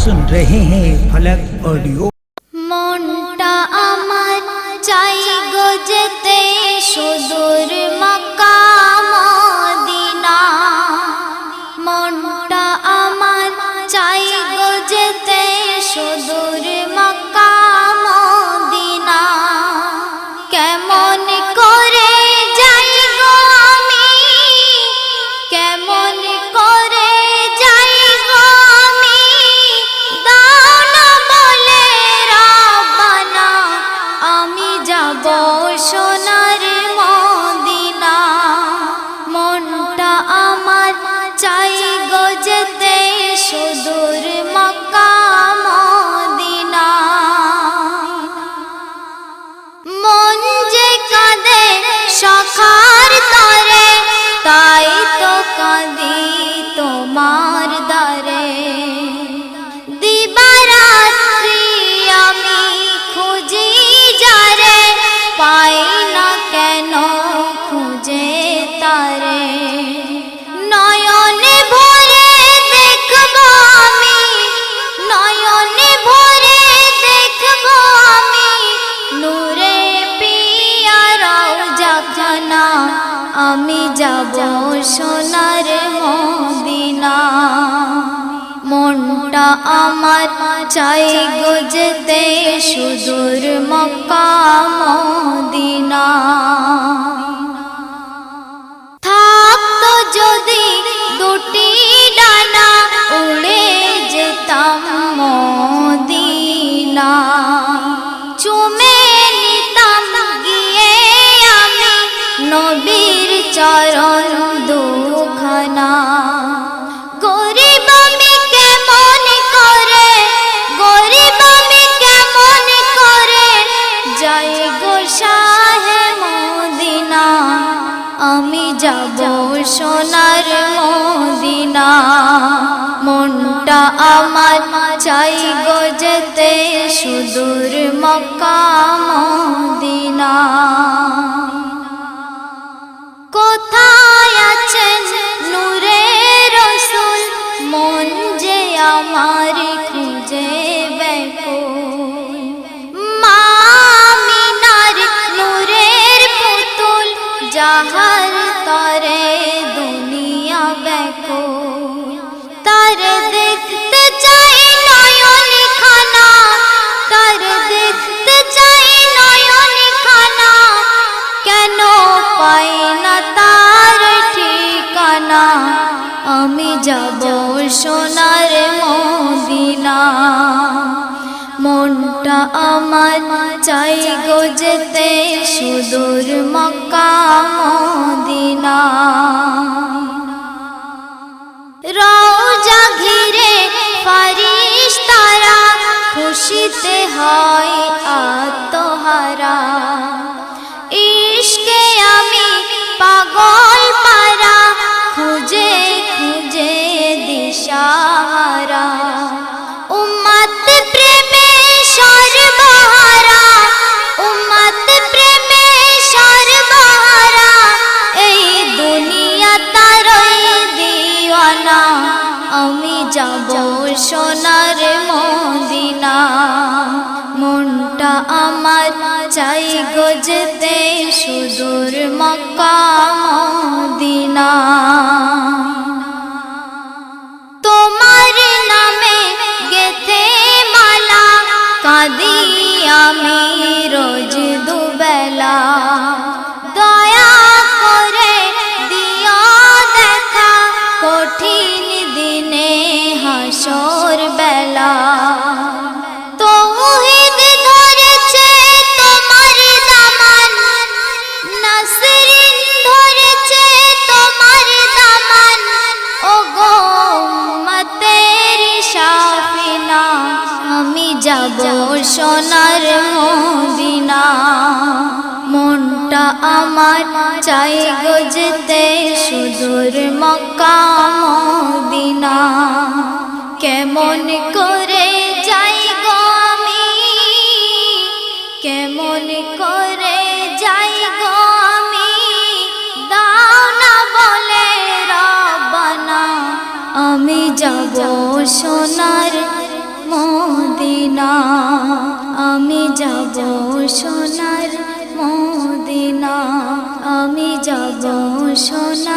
सुन रहे हैं फलक ऑडियो। মনটা আমার চাই গো যেতে সুদূর মক্কা মদিনা, মনটা আমার চাই গো যেতে সুদূর মক্কা মদিনা। কেমন করে যাই গো আমি, কেমন করে যাই গো আমি, দাও না বলে রব্বানা, আমি যাব সোনার মদিনা। মনটা আমার চাই গো যেতে সুদূর মক্কা মদিনা। মন যে কাঁদে সখার তরে, তাই তো কাঁদি তোমার দ্বারে। দিবারাত্রি আমি খুঁজি যারে, পাই না কেন খুঁজে তারে। নয়নে ভরে দেখব আমি, নয়নে ভরে দেখব আমি, নূরে পিয়া রওজা খানা, আমি যাব সোনার মদিনা। মনটা আমার চাই গো যেতে সুদূর মক্কা মদিনা। থাকতো যদি দুটি ডানা, উড়ে যেতাম মদিনা। চুমে নিতাম গিয়ে আমি নবীর চরণ দুখানা। গরিব আমি কেমন করে, গরিব আমি কেমন করে যাই গো শাহে মদিনা, আমি যাব সোনার মদিনা। মনটা আমার চাই গো যেতে সুদূর মক্কা মদিনা। কোথায় আছেন নূরে রসুল, মন যে আমার খুঁজে ব্যাকুল। মা আমিনার নূরের পুতুল, যাহার তরে দুনিয়া ব্যাকুল। তার দেখতে চাই নয়ন খানা, তার দেখতে চাই নয়ন খানা, কেন পাই না তার ঠিকানা, আমি যাব সোনার মদিনা। মনটা আমার চাই গো যেতে সুদূর মক্কা মদিনা। রওজা ঘিরে ফারিস্তারা, খুশিতে হয় আত্মহারা। ইশকে আমি পাগল পারা, খুঁজে খুঁজে দিশাহারা। উম্মত প্রেমে সর্বহারা, উম্মত প্রেমে সর্বহারা, এই দুনিয়া তারই দিওয়ানা, আমি যাব সোনার মদিনা। মনটা আমার চাই গো যেতে সুদূর মক্কা মদিনা। তোমার নামে গেথে মালা, কাঁদি আমি রোজ দুবেলা। দয়া করে দিও দেখা, কঠিন দিনে হাসর বেলা। তৌহিদ ধরেছে তোমার দামান, নাসরিন ধরেছে তোমার দামান। ওগো উম্মতের শাফিনা, আমি যাব সোনার মদিনা। মনটা আমার চাই গো যেতে সুদূর মক্কা মদিনা। কেমন করে যাই গো আমি, কেমন করে যাই গো আমি, দাও না বলে রব্বানা, আমি যাব সোনার সোনার মদিনা, আমি যাব সোনার